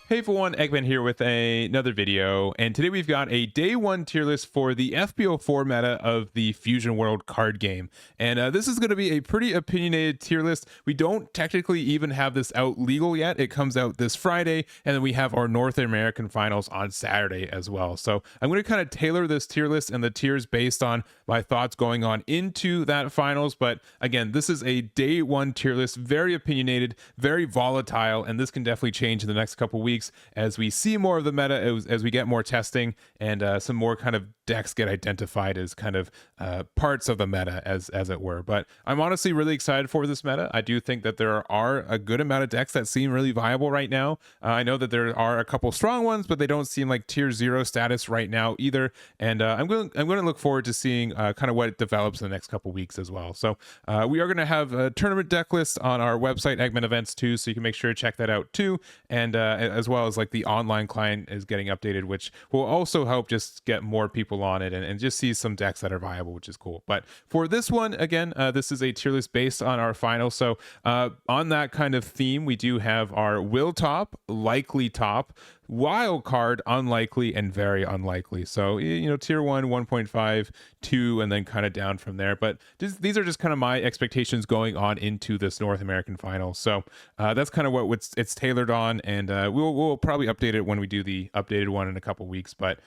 Hey everyone, Eggman here with another video, and today we've got a day one tier list for the Fb04 meta of the Fusion World card game. And this is going to be a pretty opinionated tier list. We don't technically even have this out legal yet. It comes out this Friday, and then we have our North American finals on Saturday as well. So I'm going to kind of tailor this tier list and the tiers based on my thoughts going on into that finals. But again, this is a day one tier list, very opinionated, very volatile, and this can definitely change in the next couple weeks as we see more of the meta, as we get more testing and some more kind of decks get identified as kind of parts of the meta, as it were. But I'm honestly really excited for this meta. I do think that there are a good amount of decks that seem really viable right now. I know that there are a couple strong ones, but they don't seem like tier 0 status right now either. And I'm going to look forward to seeing kind of what it develops in the next couple weeks as well. So we are going to have a tournament deck list on our website, Eggman Events, too, so you can make sure to check that out too. And as well as like the online client is getting updated, which will also help just get more people on it and just see some decks that are viable, which is cool. But for this one, again, this is a tier list based on our final. So on that kind of theme, we do have our will top, likely top, wild card, unlikely, and very unlikely. So, you know, tier 1, 1.5, 2, and then kind of down from there. But these are just kind of my expectations going on into this North American final. So that's kind of what it's tailored on, and we'll probably update it when we do the updated one in a couple weeks. But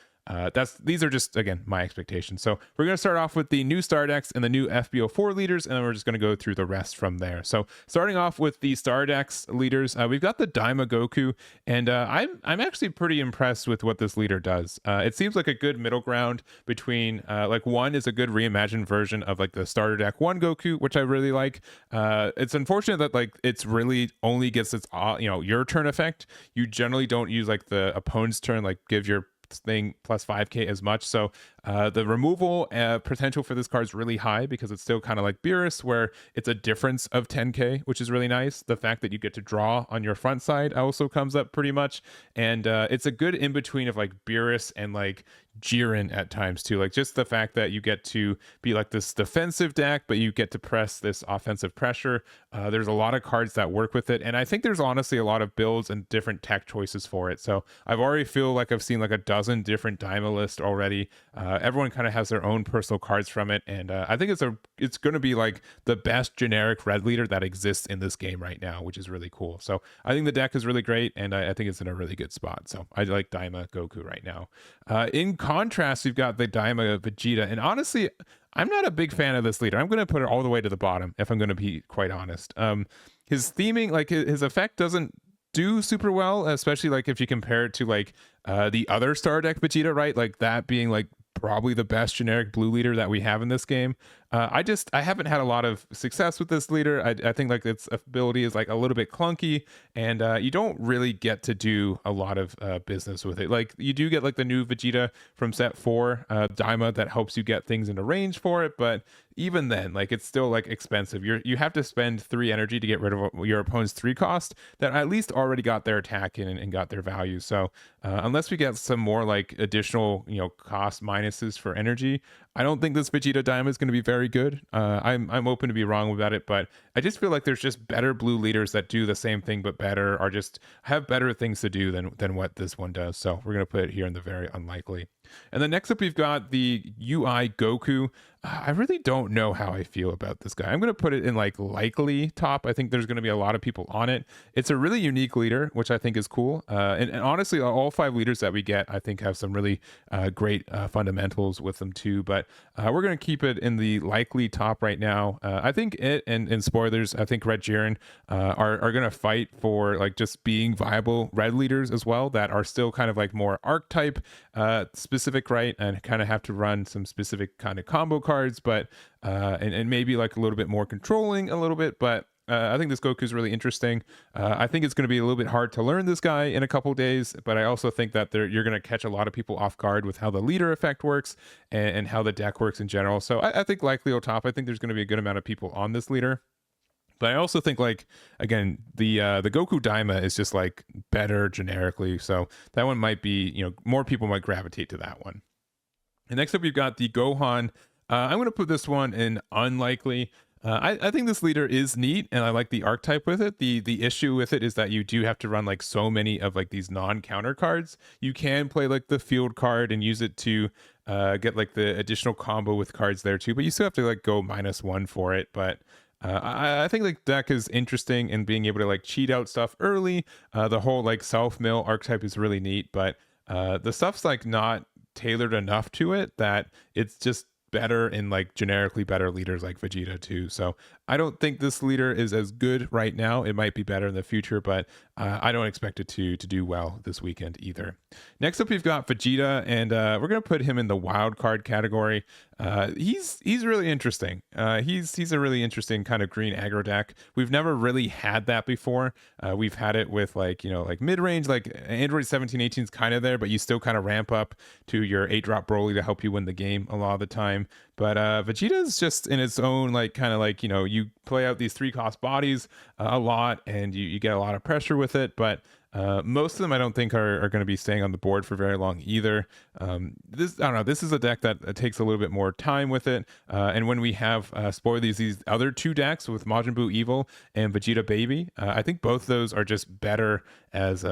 these are just, again, my expectations. So we're going to start off with the new star decks and the new Fb04 leaders, and then we're just going to go through the rest from there. So starting off with the star decks leaders, we've got the Daima Goku, and I'm actually pretty impressed with what this leader does. It seems like a good middle ground between like one is a good reimagined version of like the starter deck 1 Goku, which I really like. It's unfortunate that like it's really only gets its your turn effect. You generally don't use like the opponent's turn, like give your thing plus 5k as much. So the removal potential for this card is really high because it's still kind of like Beerus, where it's a difference of 10k, which is really nice. The fact that you get to draw on your front side also comes up pretty much, and it's a good in between of like Beerus and like Jiren at times too. Like just the fact that you get to be like this defensive deck, but you get to press this offensive pressure. There's a lot of cards that work with it, and I think there's honestly a lot of builds and different tech choices for it. So I've already feel like I've seen like a dozen different Daima lists already. Everyone kind of has their own personal cards from it, and I think it's going to be like the best generic red leader that exists in this game right now, which is really cool. So I think the deck is really great, and I think it's in a really good spot. So I like Daima Goku right now. In contrast, we've got the Daima Vegeta, and honestly, I'm not a big fan of this leader. I'm going to put it all the way to the bottom, if I'm going to be quite honest. His theming, like his effect doesn't do super well, especially like if you compare it to like the other star deck Vegeta, right? Like that being like probably the best generic blue leader that we have in this game. I haven't had a lot of success with this leader. I think like its ability is like a little bit clunky, and you don't really get to do a lot of business with it. Like you do get like the new Vegeta from set 4 Daima that helps you get things into range for it, but even then, like it's still like expensive. You have to spend 3 energy to get rid of your opponent's 3 cost that at least already got their attack in and got their value. So unless we get some more like additional cost minuses for energy, I don't think this Vegeta Daima is going to be very good. I'm open to be wrong about it, but I just feel like there's just better blue leaders that do the same thing but better, or just have better things to do than what this one does. So we're going to put it here in the very unlikely. And then next up, we've got the UI Goku. I really don't know how I feel about this guy. I'm going to put it in like likely top. I think there's going to be a lot of people on it. It's a really unique leader, which I think is cool. And honestly, all 5 leaders that we get, I think, have some really great fundamentals with them too. But we're going to keep it in the likely top right now. I think it and spoilers, I think Red Jiren are going to fight for like just being viable red leaders as well, that are still kind of like more archetype specific, right? And kind of have to run some specific kind of combo cards, but and maybe like a little bit more controlling a little bit. But I think this Goku is really interesting. I think it's going to be a little bit hard to learn this guy in a couple days, but I also think that you're going to catch a lot of people off guard with how the leader effect works and how the deck works in general. So I think likely on top. I think there's going to be a good amount of people on this leader. But I also think, like, again, the Goku Daima is just like better generically, so that one might be, more people might gravitate to that one. And next up, we've got the Gohan. I'm going to put this one in unlikely. I think this leader is neat, and I like the archetype with it. The issue with it is that you do have to run like so many of like these non-counter cards. You can play like the field card and use it to get like the additional combo with cards there too, but you still have to like go -1 for it. But I think like deck is interesting in being able to like cheat out stuff early. The whole like self-mill archetype is really neat, but the stuff's like not tailored enough to it that it's just better in like generically better leaders like Vegeta too. So I don't think this leader is as good right now. It might be better in the future, but I don't expect it to do well this weekend either. Next up, we've got Vegeta, and we're gonna put him in the wild card category. He's really interesting. He's a really interesting kind of green aggro deck. We've never really had that before. We've had it with like like mid range, like Aandroidd 1718 is kind of there, but you still kind of ramp up to your 8-drop Broly to help you win the game a lot of the time. But Vegeta is just in its own like kind of like you play out these 3-cost bodies a lot, and you get a lot of pressure with it, but most of them I don't think are going to be staying on the board for very long either. This I don't know. This is a deck that takes a little bit more time with it, and when we have spoiled these other 2 decks with Majin Buu Evil and Vegeta Baby, I think both those are just better as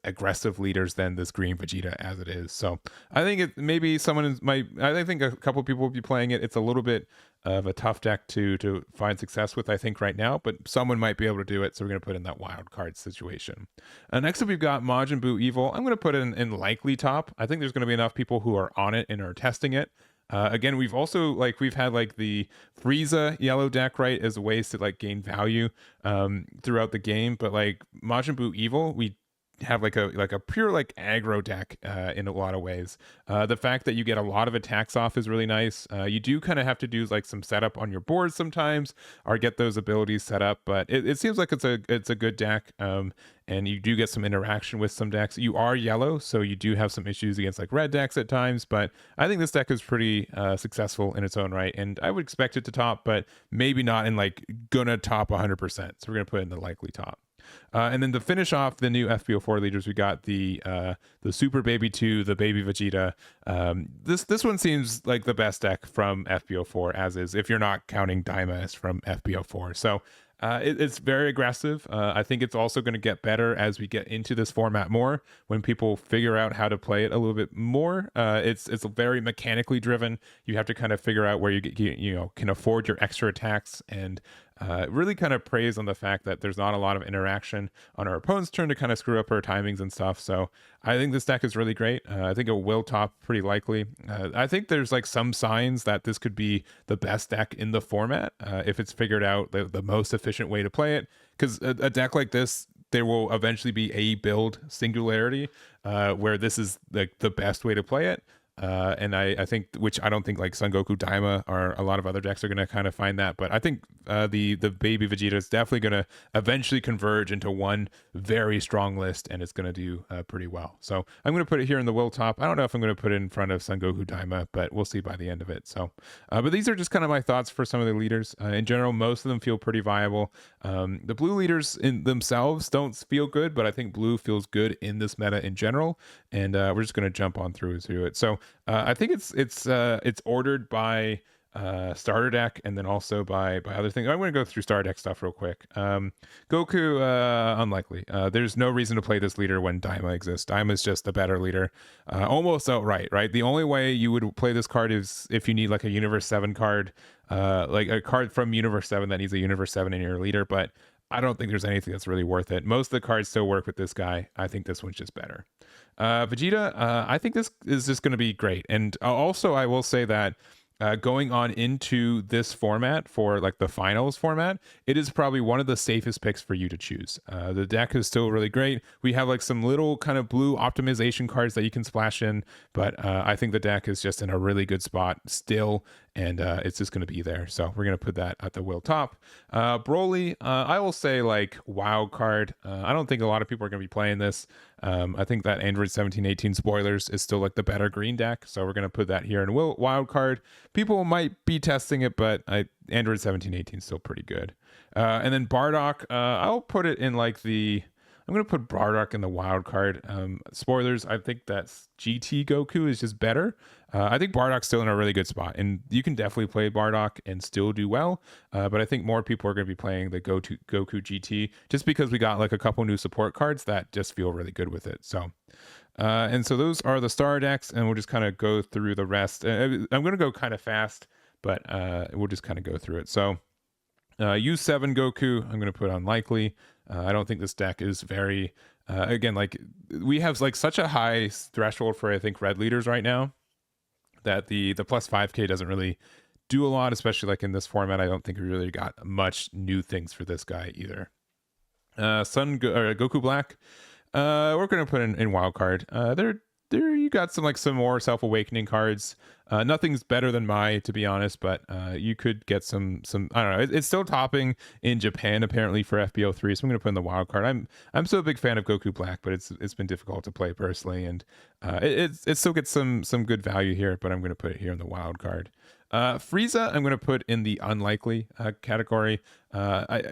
aggressive leaders than this green Vegeta as it is. So I think maybe someone might. I think a couple people will be playing it. It's a little bit of a tough deck to find success with, I think, right now, but someone might be able to do it, so we're going to put in that wild card situation. Next up, we've got Majin Buu Evil. I'm going to put it in likely top. I think there's going to be enough people who are on it and are testing it. Again, we've also we've had like the Frieza yellow deck, right, as ways to like gain value throughout the game, but like Majin Buu Evil, we have like a pure like aggro deck in a lot of ways. The fact that you get a lot of attacks off is really nice. You do kind of have to do like some setup on your board sometimes or get those abilities set up, but it seems like it's a good deck, and you do get some interaction with some decks. You are yellow, so you do have some issues against like red decks at times, but I think this deck is pretty successful in its own right, and I would expect it to top, but maybe not in like gonna top 100%. So we're gonna put it in the likely top. And then to finish off the new Fb04 leaders, we got the Super Baby 2, the Baby Vegeta. This one seems like the best deck from Fb04 as is, if you're not counting Daima as from Fb04. So it's very aggressive. I think it's also going to get better as we get into this format more, when people figure out how to play it a little bit more. It's very mechanically driven. You have to kind of figure out where you can afford your extra attacks, and really kind of praise on the fact that there's not a lot of interaction on our opponent's turn to kind of screw up our timings and stuff. So I think this deck is really great. I think it will top pretty likely. I think there's like some signs that this could be the best deck in the format if it's figured out the most efficient way to play it. Because a deck like this, there will eventually be a build singularity where this is like the best way to play it. And I think, which I don't think like Son Goku Daima or a lot of other decks are going to kind of find that, but I think the Baby Vegeta is definitely going to eventually converge into one very strong list, and it's going to do pretty well. So I'm going to put it here in the will top. I don't know if I'm going to put it in front of Son Goku Daima, but we'll see by the end of it. So, but these are just kind of my thoughts for some of the leaders. In general, most of them feel pretty viable. The blue leaders in themselves don't feel good, but I think blue feels good in this meta in general, and we're just going to jump on through it. So I think it's ordered by starter deck, and then also by other things. I'm going to go through starter deck stuff real quick. Goku, unlikely. There's no reason to play this leader when Daima exists. Daima is just a better leader, almost outright, right? The only way you would play this card is if you need like a Universe 7 card, like a card from Universe 7 that needs a Universe 7 in your leader, but I don't think there's anything that's really worth it. Most of the cards still work with this guy. I think this one's just better. Vegeta, I think this is just going to be great. And also, I will say that going on into this format for like the finals format, it is probably one of the safest picks for you to choose. The deck is still really great. We have like some little kind of blue optimization cards that you can splash in, but I think the deck is just in a really good spot still, and it's just going to be there. So we're going to put that at the will top. Broly, I will say like wild card. I don't think a lot of people are going to be playing this. I think that Aandroidd 1718 spoilers is still like the better green deck, so we're going to put that here in wild card. People might be testing it, but Aandroidd 1718 is still pretty good. And then Bardock, I'll put it in like the I'm going to put Bardock in the wild card. Spoilers, I think that GT Goku is just better. I think Bardock's still in a really good spot, and you can definitely play Bardock and still do well. But I think more people are going to be playing the Goku GT just because we got like a couple new support cards that just feel really good with it. So, and so those are the star decks, and we'll just kind of go through the rest. I'm going to go kind of fast, but we'll just kind of go through it. So, U7 Goku, I'm going to put unlikely. I don't think this deck is very, again, like we have like such a high threshold for, I think, red leaders right now that the plus 5k doesn't really do a lot, especially like in this format. I don't think we really got much new things for this guy either. Goku Black, we're going to put in wild card. There you got some more self-awakening cards. Nothing's better than Mai, to be honest, but you could get some I don't know. It's still topping in Japan apparently for Fb03, so I'm gonna put in the wild card. I'm still a big fan of Goku Black, but it's been difficult to play personally, and it still gets some good value here, but I'm gonna put it here in the wild card. Frieza, I'm going to put in the unlikely category.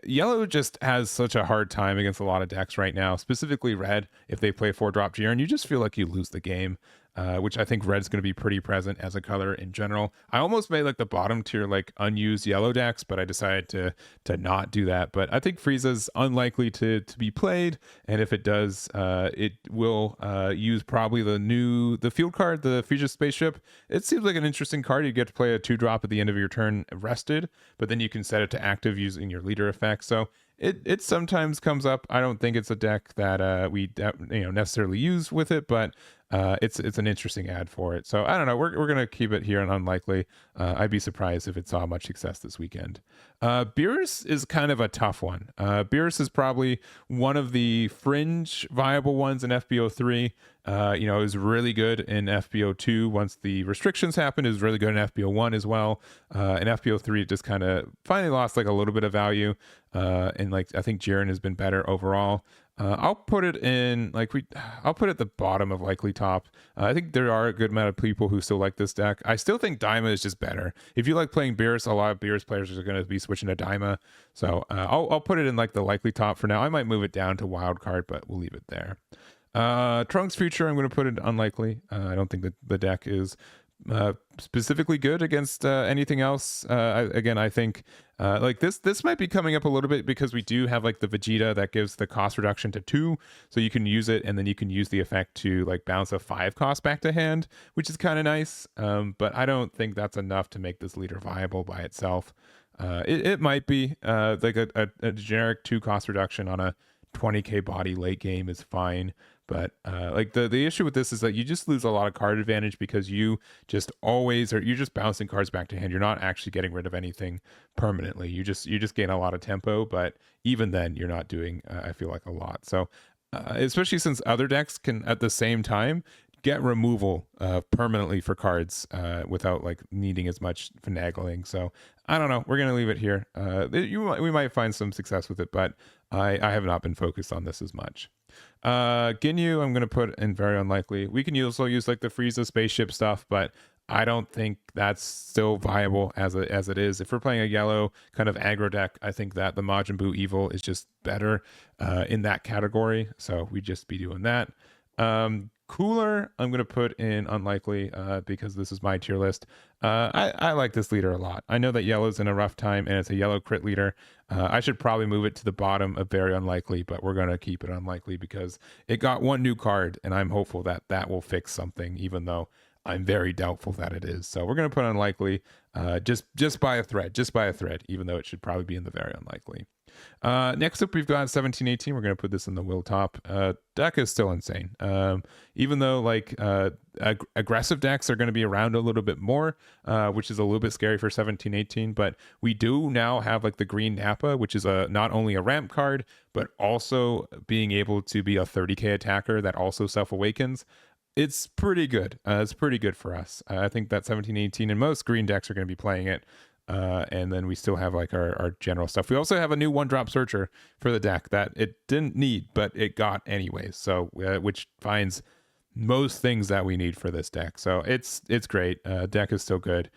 Yellow just has such a hard time against a lot of decks right now, specifically red. If they play 4-drop Jiren, you just feel like you lose the game. Which I think red's going to be pretty present as a color in general. I almost made like the bottom tier like unused yellow decks, but I decided to not do that. But I think Frieza's unlikely to be played, and if it does, it will use probably the field card, the Frieza spaceship. It seems like an interesting card. You get to play a 2-drop at the end of your turn rested, but then you can set it to active using your leader effect. So it sometimes comes up. I don't think it's a deck that we necessarily use with it, but it's an interesting ad for it. So I don't know. We're gonna keep it here on unlikely. I'd be surprised if it saw much success this weekend. Beerus is kind of a tough one. Beerus is probably one of the fringe viable ones in FB03. It was really good in FB02 once the restrictions happened. It was really good in FB01 as well. In FB03, it just kind of finally lost like a little bit of value. And like I think Jiren has been better overall. I'll put it in I'll put it at the bottom of likely top. I think there are a good amount of people who still like this deck. I still think Daima is just better. If you like playing Beerus, a lot of Beerus players are going to be switching to Daima. So I'll put it in like the likely top for now. I might move it down to wild card, but we'll leave it there. Trunks Future, I'm going to put it unlikely. I don't think that the deck is specifically good against anything else. I think like this might be coming up a little bit because we do have like the Vegeta that gives the cost reduction to 2, so you can use it and then you can use the effect to like bounce a 5 cost back to hand, which is kind of nice. But I don't think that's enough to make this leader viable by itself. It might be like a generic 2 cost reduction on a 20k body late game is fine. But like the issue with this is that you just lose a lot of card advantage because you're just bouncing cards back to hand. You're not actually getting rid of anything permanently. You just gain a lot of tempo, but even then you're not doing I feel like a lot. So especially since other decks can at the same time get removal permanently for cards without like needing as much finagling. So I don't know. We're gonna leave it here. We might find some success with it, but I have not been focused on this as much. Ginyu, I'm going to put in very unlikely. We can also use like the Frieza spaceship stuff, but I don't think that's still viable as it is. If we're playing a yellow kind of aggro deck, I think that the Majin Buu Evil is just better in that category. So we'd just be doing that. Cooler, I'm going to put in unlikely because this is my tier list. I like this leader a lot. I know that yellow's in a rough time and it's a yellow crit leader. I should probably move it to the bottom of very unlikely, but we're going to keep it unlikely because it got one new card and I'm hopeful that that will fix something, even though I'm very doubtful that it is. So we're going to put unlikely just by a thread, even though it should probably be in the very unlikely. Next up, we've got 1718. We're going to put this in the will top. Deck is still insane. Even though like aggressive decks are going to be around a little bit more, which is a little bit scary for 1718, but we do now have like the green Nappa, which is not only a ramp card, but also being able to be a 30k attacker that also self-awakens. It's pretty good. It's pretty good for us. I think that 1718 and most green decks are going to be playing it. And then we still have like our general stuff. We also have a new 1-drop searcher for the deck that it didn't need, but it got anyways. So which finds most things that we need for this deck. So it's great. Deck is still good.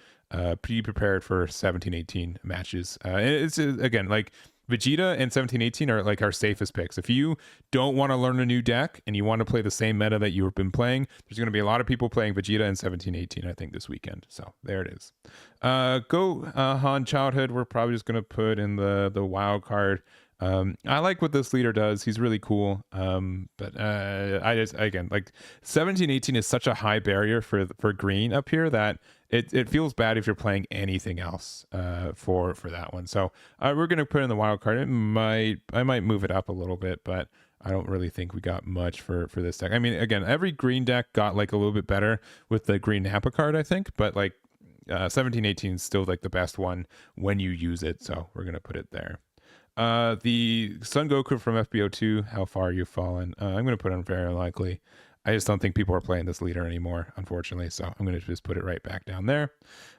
Be prepared for 1718 matches. It's again like Vegeta and 1718 are like our safest picks. If you don't want to learn a new deck and you want to play the same meta that you've been playing, there's going to be a lot of people playing Vegeta and 1718, I think, this weekend. So there it is. Han Childhood, we're probably just going to put in the wild card. I like what this leader does. He's really cool. But I just, again, like 1718 is such a high barrier for green up here that it feels bad if you're playing anything else for that one. So we're gonna put in the wild card. I might move it up a little bit, but I don't really think we got much for this deck. I mean, again, every green deck got like a little bit better with the green Nappa card, I think, but like 1718 is still like the best one when you use it. So we're gonna put it there. The Son Goku from FB02, how far you've fallen. I'm going to put on very unlikely. I just don't think people are playing this leader anymore, unfortunately. So I'm going to just put it right back down there.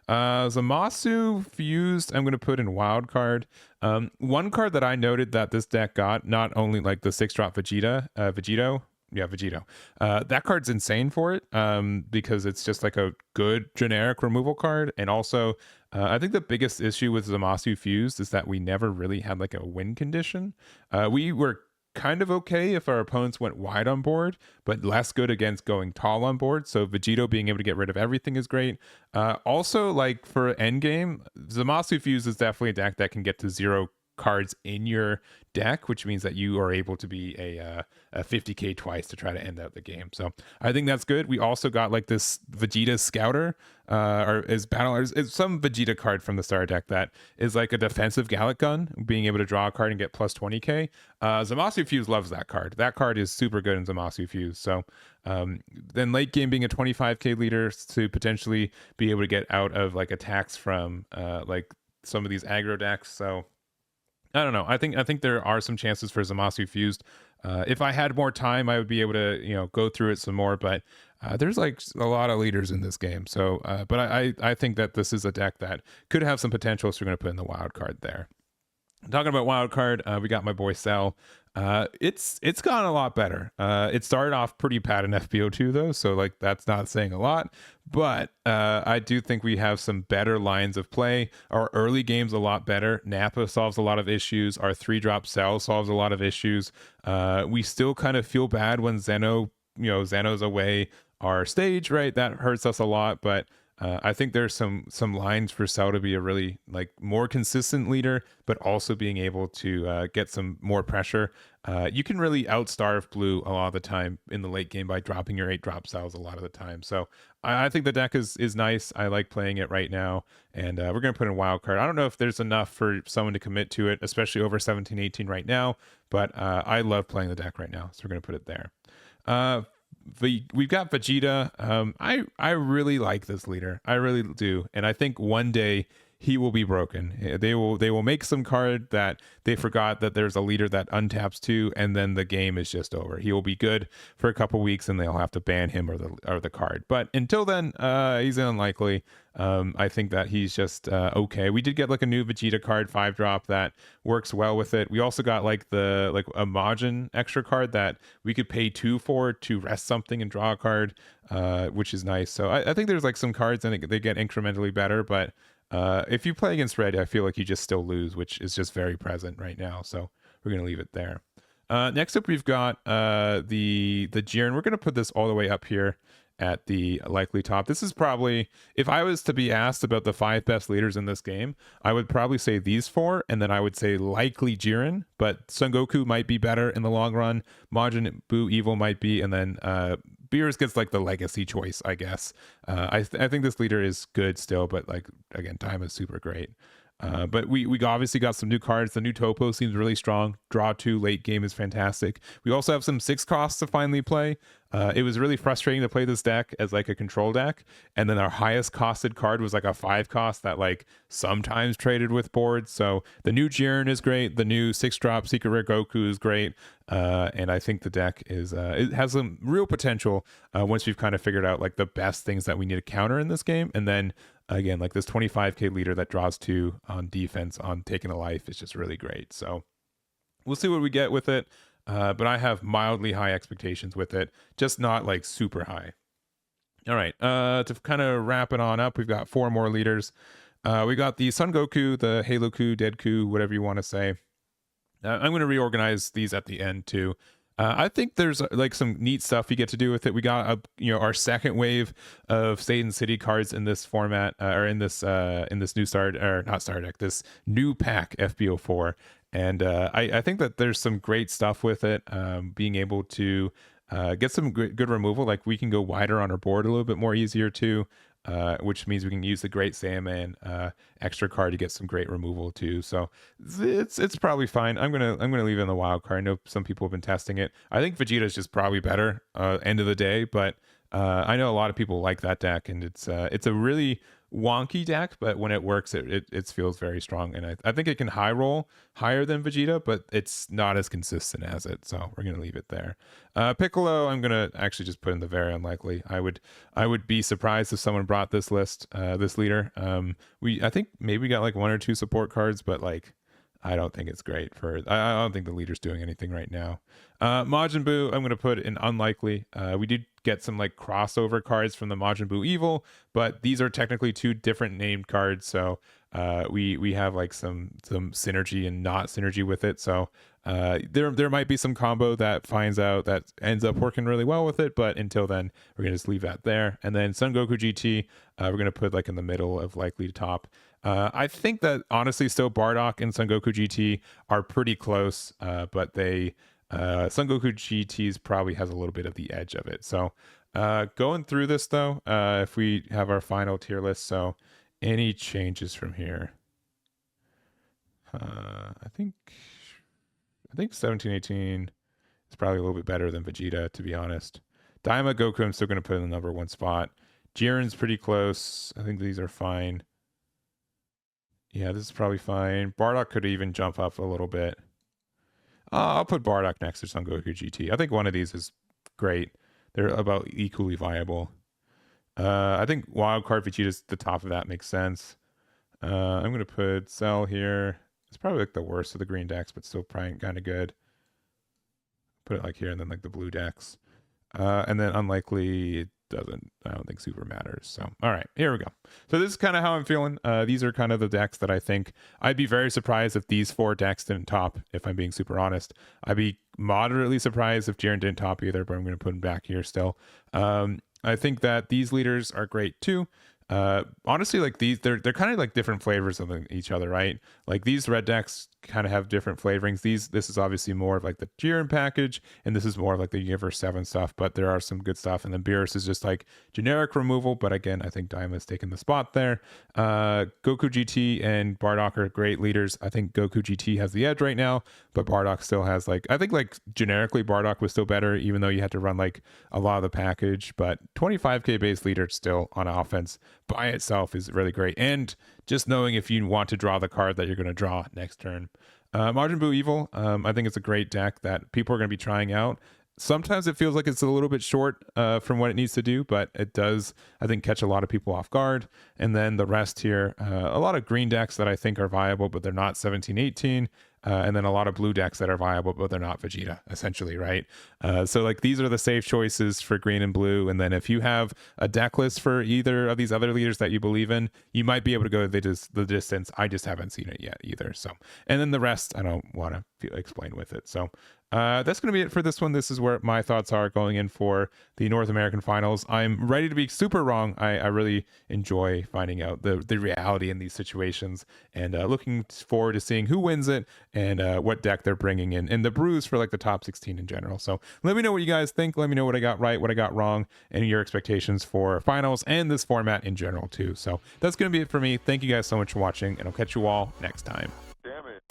Zamasu Fused, I'm going to put in wild card. One card that I noted that this deck got, not only like the 6-drop Vegito. That card's insane for it because it's just like a good generic removal card. And also, I think the biggest issue with Zamasu Fused is that we never really had like a win condition. We were kind of okay if our opponents went wide on board, but less good against going tall on board. So Vegito being able to get rid of everything is great. Also, like for endgame, Zamasu Fused is definitely a deck that can get to 0 cards in your deck, which means that you are able to be a 50k twice to try to end out the game. So I think that's good. We also got like this Vegeta Scouter, or is some Vegeta card from the starter deck that is like a defensive Gallic Gun, being able to draw a card and get plus 20k. Zamasu Fuse loves that card. That card is super good in Zamasu Fuse. So then late game being a 25k leader to potentially be able to get out of like attacks from like some of these aggro decks. So I don't know. I think there are some chances for Zamasu Fused. If I had more time, I would be able to, go through it some more. But there's like a lot of leaders in this game. So, but I think that this is a deck that could have some potential. So we're going to put in the wild card there. Talking about wild card, we got my boy Cell. It's gone a lot better. It started off pretty bad in FB02 though, so like that's not saying a lot. But I do think we have some better lines of play. Our early game's a lot better. Nappa solves a lot of issues. Our 3-drop Cell solves a lot of issues. We still kind of feel bad when Zeno's away our stage, right? That hurts us a lot, but I think there's some lines for Cell to be a really like more consistent leader, but also being able to get some more pressure. You can really outstarve blue a lot of the time in the late game by dropping your 8-drop Cells a lot of the time. So I think the deck is nice. I like playing it right now, and we're going to put in wild card. I don't know if there's enough for someone to commit to it, especially over 17-18 right now, but I love playing the deck right now, so we're going to put it there. We've got Vegeta. I really like this leader. I really do, and I think one day he will be broken. They will make some card that they forgot that there's a leader that untaps to, and then the game is just over. He will be good for a couple weeks, and they'll have to ban him or the card. But until then, he's unlikely. I think that he's just okay. We did get like a new Vegeta card 5-drop that works well with it. We also got like a Majin extra card that we could pay 2 for to rest something and draw a card, which is nice. So I think there's like some cards and they get incrementally better, but if you play against red, I feel like you just still lose, which is just very present right now. So we're going to leave it there. Next up, we've got the Jiren. We're going to put this all the way up here at the likely top. This is probably, if I was to be asked about the 5 best leaders in this game, I would probably say these 4, and then I would say likely Jiren, but Son Goku might be better in the long run. Majin Buu Evil might be, and then Beerus gets like the legacy choice, I guess. I think this leader is good still, but like again, time is super great. But we obviously got some new cards. The new Topo seems really strong. Draw 2 late game is fantastic. We also have some 6 costs to finally play. It was really frustrating to play this deck as like a control deck, and then our highest costed card was like a 5 cost that like sometimes traded with boards. So the new Jiren is great. The new 6-drop Secret Rare Goku is great, and I think the deck is it has some real potential once we've kind of figured out like the best things that we need to counter in this game, and then again like this 25k leader that draws 2 on defense on taking a life is just really great. So we'll see what we get with it. But I have mildly high expectations with it, just not like super high. All right, to kind of wrap it on up, we've got 4 more leaders. We got the Son Goku, the Halo Ku, Dead Ku, whatever you want to say. I'm going to reorganize these at the end too. I think there's like some neat stuff you get to do with it. We got our second wave of Satan City cards in this format, or in this new start, or not star deck, this new pack Fb04, and I think that there's some great stuff with it. Being able to get some good removal, like we can go wider on our board a little bit more easier too. Which means we can use the Great Saiyaman extra card to get some great removal too. So it's probably fine. I'm gonna leave it in the wild card. I know some people have been testing it. I think Vegeta is just probably better end of the day, but I know a lot of people like that deck, and it's a really wonky deck, but when it works, it feels very strong, and I think it can high roll higher than Vegeta, but it's not as consistent as it. So we're gonna leave it there. Piccolo, I'm gonna actually just put in the very unlikely. I would be surprised if someone brought this list, this leader. I think maybe got like 1 or 2 support cards, but like I don't think it's great for. I don't think the leader's doing anything right now. Majin Buu, I'm going to put in unlikely. We did get some like crossover cards from the Majin Buu Evil, but these are technically 2 different named cards, so we have like some synergy and not synergy with it. So there might be some combo that ends up working really well with it, but until then, we're gonna just leave that there. And then Son Goku GT, we're gonna put like in the middle of likely to top. I think that honestly, still Bardock and Son Goku GT are pretty close, but they Son Goku GT's probably has a little bit of the edge of it. So going through this though, if we have our final tier list, so any changes from here? I think 17, 18 is probably a little bit better than Vegeta, to be honest. Daima Goku, I'm still going to put in the number 1 spot. Jiren's pretty close. I think these are fine. Yeah, this is probably fine. Bardock could even jump up a little bit. I'll put Bardock next to Son Goku GT. I think one of these is great. They're about equally viable. I think Wildcard Vegeta's the top of that, makes sense. I'm going to put Cell here. It's probably like the worst of the green decks, but still probably kind of good. Put it like here, and then like the blue decks. And then unlikely, I don't think super matters. So, all right, here we go. So this is kind of how I'm feeling. These are kind of the decks that I think. I'd be very surprised if these 4 decks didn't top, if I'm being super honest. I'd be moderately surprised if Jiren didn't top either, but I'm going to put him back here still. I think that these leaders are great too. Honestly, like they're kind of like different flavors of each other, right? Like these red decks kind of have different flavorings. This is obviously more of like the Jiren package, and this is more of like the Universe 7 stuff, but there are some good stuff. And then Beerus is just like generic removal, but again, I think Daima's taking the spot there. Goku GT and Bardock are great leaders. I think Goku GT has the edge right now, but Bardock still has like, I think like generically Bardock was still better, even though you had to run like a lot of the package, but 25k base leader still on offense by itself is really great. And just knowing if you want to draw the card that you're going to draw next turn. Majin Buu Evil, I think it's a great deck that people are going to be trying out. Sometimes it feels like it's a little bit short from what it needs to do, but it does, I think, catch a lot of people off guard. And then the rest here, a lot of green decks that I think are viable, but they're not 17, 18. And then a lot of blue decks that are viable, but they're not Vegeta, essentially, right? So like these are the safe choices for green and blue. And then if you have a deck list for either of these other leaders that you believe in, you might be able to go the distance. I just haven't seen it yet either. So, and then the rest, I don't want to explain with it. So that's going to be it for this one. This is where my thoughts are going in for the North American finals. I'm ready to be super wrong. I really enjoy finding out the reality in these situations, and looking forward to seeing who wins it and what deck they're bringing in, and the brews for like the top 16 in general. So let me know what you guys think. Let me know what I got right, what I got wrong, and your expectations for finals and this format in general too. So that's going to be it for me. Thank you guys so much for watching, and I'll catch you all next time. Damn it.